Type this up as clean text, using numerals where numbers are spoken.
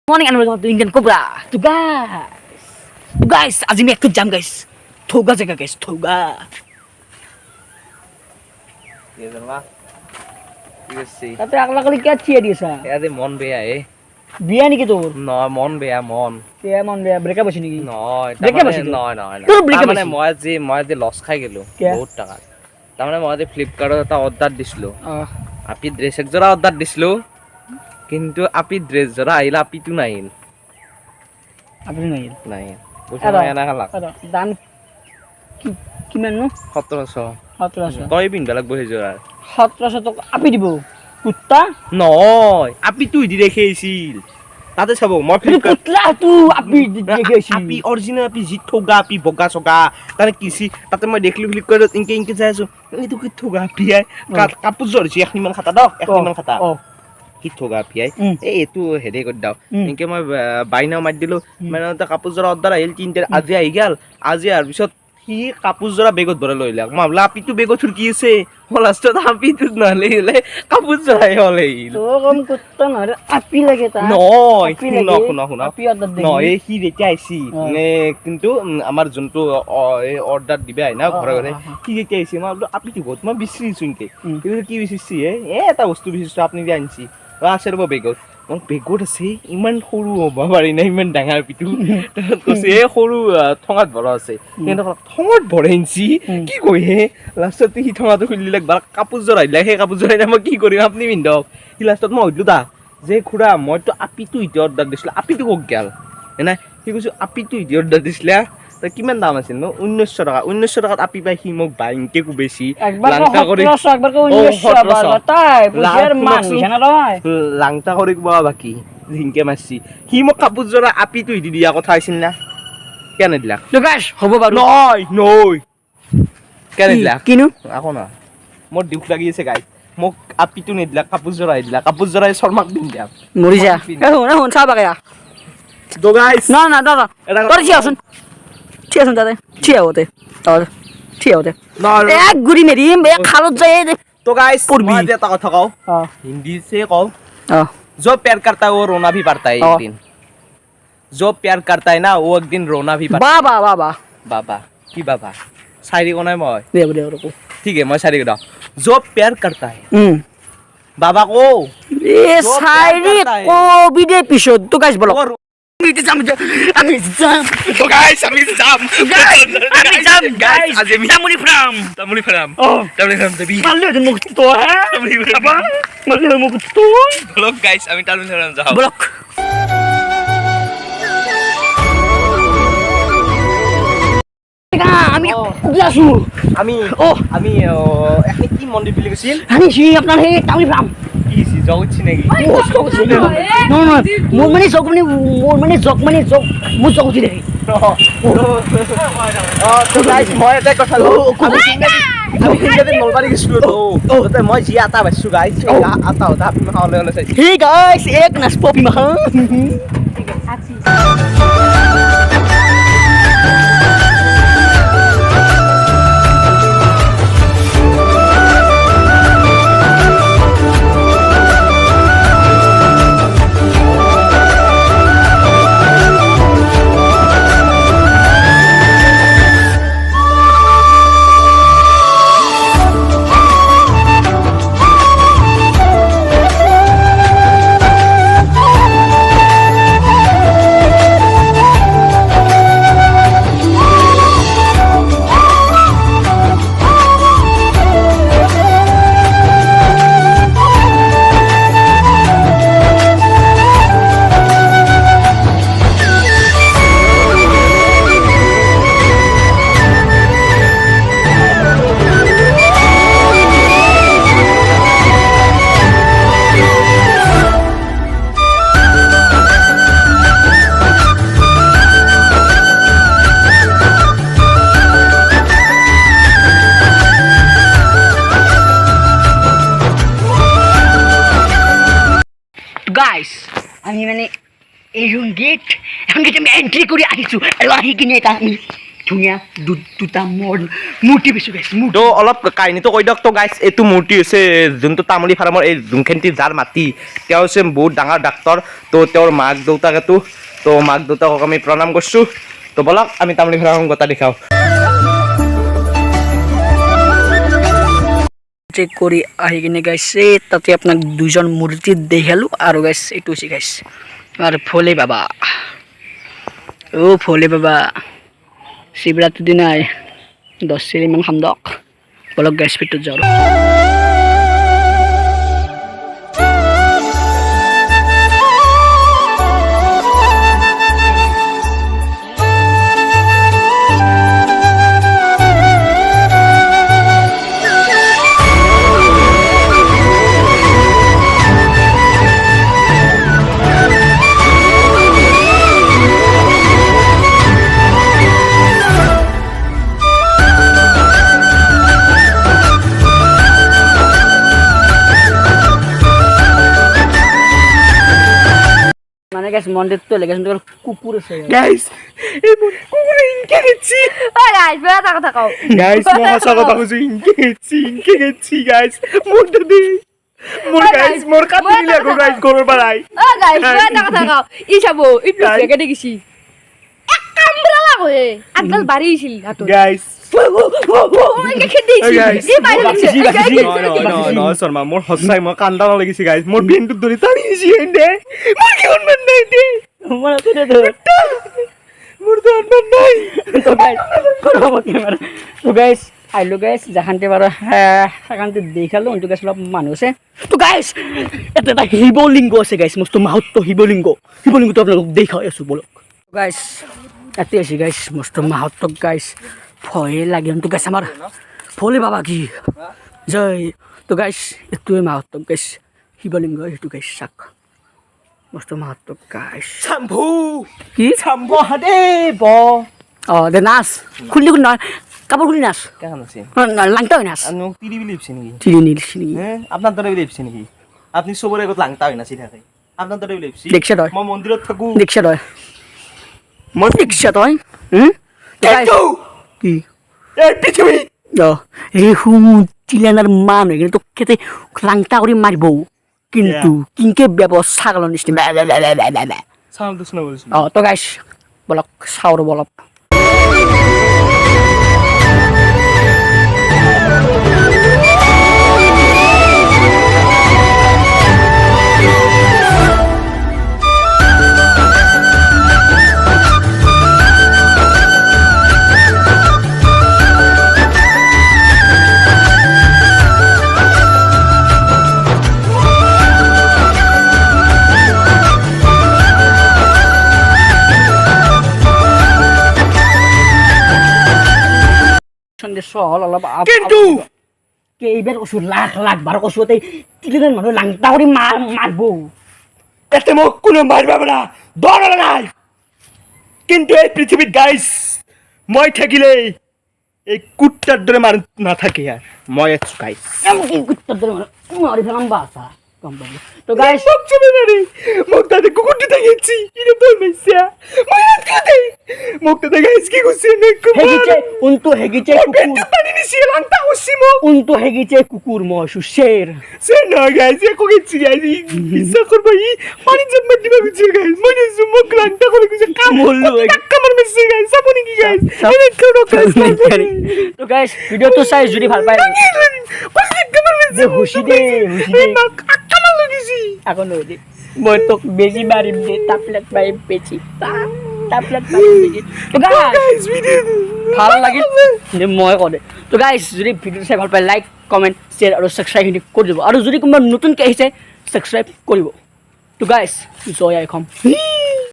Morning and welcome to Indian Cobra. To guys, आज मैं एक जाम guys. थोगा जगह guys, थोगा. ये जमा ये सी ताते अगला कली क्या चाहिए दिसा? यार ये मन बेया है बिया नहीं की तो? ना मन बेया मन क्या मन बेया ब्रेकअप बची नहीं की? ना तो ब्रेकअप মানে মই যে লস খাই গেলো বহুত টাকা তার মানে মই যে ফ্লিপকার্টত এটা অর্ডার দিছিলো আপি ড্রেস এক জোড়া অর্ডার দিছিলো কিন্তু আপি ড্রেস জোড়া আইলা আপি তো নাইল আপনি নাই নাই পয়সা নাই না খালা দাম কিমান নো 1700 তই পিনবা লাগবো হে জোড়া 1700 টাকা আপি দিব কুত্তা নয় আপি তুই দি রেখেছিল তাতে চাব মই কুত্তা তু আপি দেখেছি আপি অরিজিনাল আপি জি ঠগা আপি বগা চগা তানে কিছি তাতে মই দেখলি ফ্লিপকার্টত ইনকে যাই আছো এইটো কি ঠগা আপি আই কাপোৰ জৰছি এখনিমান খাতা দাও এখনিমান খাতা কি ঠগা আপি আই এইটো হেডে কৰি দাও ইনকে মই বাইনাও মাৰি দিলো মানে তা কাপোৰ জৰা অৰ্ডাৰ আহিল তিনটা আজি আহি গেল আজি আৰ পিছত কি কাপোৰ জৰা বেগত ভৰাই লৈ লাগ মই ভাবলা আপি তো বেগত থুৰকি আছে লাষ্টত আপি তো নহলে কাপোৰ জৰাই হলে তো কম কুত্তা নহলে আপি লাগে তা নয় শুনা আপি অর্ডার দে নয় হি রেটে আইছি মানে কিন্তু আমার জন্তু অর্ডার দিবে আইনা ঘরে ঘরে কি রেটে আইছি মই বললো আপনি তো বহুত মই বিছরিছো ইনকে কিন্তু কি বিছরিছি এটা বস্তু বিছরিছো আপনি যে আনছি আসের বেগত মই বেগত আছে ইমান সৰু হ'ব পাৰি না ইমান ডাঙৰ পিটু কৈছে সৰু ঠঙাত ভৰা আছে কিন্তু ঠঙত ভৰাইছি কি কয় হে লাষ্টত সি ঠঙাটো খুলি লাগ কাপোৰ জৰাই দিলে সেই কাপোৰ জৰাই মই কি কৰিম আপুনি পিন্ধক সি লাষ্টত মই সুধিলো তা যে খুৰা মইতো আপিটো ইতি অৰ্ডাৰ দিছিলো আপিটো ক'ত গেল এনে সি কৈছো আপিটো ইতি অৰ্ডাৰ দিছিলা তা কিমান দাম আছিল ন 1900 টাকাত আপি পাই সি মোক বাইনকে কুবেছি লাংটা কৰি একবাৰ 1900 তাই বুঝাৰ মান জানা নহয় লাংটা কৰি কোৱা বাকি জিংকে মাৰছি সি মোক কাপোৰ জৰা আপিটো ইতি দিয়া কথা আছিল না কেনে দিলা লুকাস হ'ব বাৰু নয় কেনে দিলা কিনো আকৌ না মোৰ দুখ লাগি আছে গাইস মোক আপিটো নিদিলা কাপোৰ জৰাই শৰ্মাক দিম দিয়া মৰি যা শুন চাবা গয়া দো গাইস না তোর ঠিক আছে দাদা ঠিক হতে এক গুড়ি মেরি এক খালত যায় तो गाइस मैं देता কথা কও हिंदी से कहो जो प्यार करता है वो रोना भी पड़ता है एक दिन जो प्यार करता है ना वो एक दिन रोना भी पड़ता है बाबा की बाबा शायरी को नहीं मैं दे रुको ठीक है मैं शायरी करता जो प्यार करता है बाबा को ये शायरी को भी दे एपिसोड तो गाइस बोलो আমি যাম तो गाइस आज তামুলি ফার্ম দেবি মারলে মুখ তো হ্যাঁ মারলে মুখ তো ব্লক গাইস আমি তামুলি ফার্ম যাও ব্লক আমি যাসু আমি এখন কি মন্দির বিলি গছিল আমি সি আপনার হে তামুলি ফার্ম কি সি যাওছি নাকি নো মোর মানে জক মোর জক দিলে তো গাইস মই এটা কথা আমি হিন্দিতে নলবাৰী গিছিলো তো তাতে মই জি আটা পাইছো গাইস আটা আপনি খাওয়ালে হলে চাই হে গাইস এক নাচ পপি মাখা গাইস আমি মানে এই গেট আমি এন্ট্রি করে আসিছো আর আহি কিনে এটা আমি ধুনীয়া দুটা মূৰ্তি পাইছোঁ গাইছ তো অলপ কাহিনীটো কৈ দিয়ক তো গাইছ এইটো মূৰ্তি হৈছে যোনটো তামুলী ফাৰ্মৰ এই যোনখিনি যাৰ মাটি তেওঁ হৈছে বহুত ডাঙৰ ডাক্তৰ তো তেওঁৰ মাক দেউতাকেতো তো মাক দেউতাকক আমি প্ৰণাম কৰিছোঁ তো বলক আমি তামুলী ফাৰ্মৰ গোটা দেখাওঁ চেক কৰি আহি কিনে গাইছে তাতে আপোনাক দুজন মূৰ্তি দেখালোঁ আৰু গাইছ এইটো হৈছে গাইছ আৰু ভোলে বাবা ভোলে বাবা শিৱৰাত্ৰিৰ দিনাই 10 চিৰিমান খাম দক বলক গাইছ ভিতৰত যাওঁ মানে গাইছ মন্দিৰটো লেগে কিন্তু কুকুৰ আছে গাইছ এই কুকুৰ ইনকে গেছি গাইছ বেয়া কথা কও গাইছ মই সঁচা কথা কৈছোঁ ইনকে গেছি গাইছ মোৰ দাদি মোৰ গাইছ মোৰ কাটি দিলে আকৌ গাইছ ঘৰৰ পৰাই গাইছ বেয়া কথা কও ই চাবো ই প্লেকে দেখিছি এক কামৰা কয় আগল বাৰিছিল হাতত গাইছ শৰ্মা মোৰ সঁচাই মই কান্দা লাগিছে গাইছ মোৰ বেনটোত ধৰি টানি দিছি এনে মোৰ কি অনুমান নাই দে মোৰ তো অনুমান নাই তো গাইছ আহিলোঁ গাইছ যাখান্তে বাৰু সেখান্তে দেখালোঁ কিন্তু গাইছ অলপ মানুহ আছে তো গাইছ এটা শিৱলিংগ আছে গাইছ মস্ত মাহাত্ম্য শিৱলিংগটো আপোনালোকক দেখাই আছোঁ বলক গাইছ ইয়াতে আছে গাইছ মস্ত মাহাত্ম্য গাইছ ভয়ে লাগে কিন্তু গাইছ আমাৰ ভোলে বাবা কি জয় তো গাইছ এইটোৱে মাহাত্ম্য গাইছ শিৱলিংগ সেইটো গাইছ চাক মস্ত মাহাত্ম্য গাইছ চাম্ভু কি চাম্ভু দেৱ দে নাচ খুলি খুলি নহয় কাপোৰ খুলি নাচ কেন আছে লাংটা হৈ নাচ মোক তিৰি বুলি ভাবিছে নেকি তিৰি নিলছি নেকি আপোনাৰ দৰে বুলি ভাবিছে নেকি আপুনি চবৰে আগত লাংটা হৈ নাচি থাকে আপোনাৰ দৰে বুলি ভাবিছে দেখছে তই মই মন্দিৰত থাকোঁ দেখছে তই মই দেখছে তই কি এই পৃথিৱী এই তিলানাৰ মান হৈ কিনে তোক খেতে লাংটা কৰি মাৰিব কিন্তু কিনকে ব্যৱস্থা গলৰ নিচিনা চাউণ্ড শুনা বলছো তো গাইছ বলক চাওঁ ৰ'ব অলপ চহল অলপ কিন্তু এইবাৰ কৈছোঁ লাখ বাৰ কৈছোঁ তিনিজন মানুহ লাংটা কৰি মাৰিব এতে মোক কোনো মাৰিব পৰা ডৰ নাই কিন্তু এই পৃথিৱীত গাইছ মই থাকিলে এই কুত্তাৰ দৰে মানুহ নাথাকে আৰু মই আছোঁ গাইছ কুত্তাৰ দৰে মানুহ মাৰি পেলাম বাছা গম পাবি তো গাইছ মোক তাতে কুকুৰটো থাকিছি কিন্তু তই মাইছা মই নাথাকে মোক তাতে গাইছ কি কৈছে হেগিছে উনটো হেগিছে কুকুৰ পানী নিছি লাংটা হৈছি মোক উনটো হেগিছে কুকুৰ মই আছোঁ শ্বেৰ নহয় গাইছ একো গেছি গাইছ বিশ্বাস কৰবা ই পানী জন্ম দিবা গৈছে গাইছ মই নিছোঁ মোক লাংটা কৰি গৈছে কামুৰলো কামাৰ মাৰিছে গাইছ চাব নেকি গাইছ তো গাইছ ভিডিঅ'টো চাই যদি ভাল পায় হুচি দে আকৌ নৈ দে মই তোক বেজি মাৰিম দে টাপলেট মাৰিম বেজি টাপলেট মাৰিম বেজি তো গাইছ ভাল লাগিল যে মই কওঁ দে তো গাইছ যদি ভিডিঅ'টো চাই ভাল পায় লাইক কমেণ্ট শ্বেয়াৰ আৰু ছাবস্ক্ৰাইব কৰি দিব আৰু যদি কোনোবা নতুনকৈ আহিছে ছাবস্ক্ৰাইব কৰিব তো গাইছ জয় আই অসম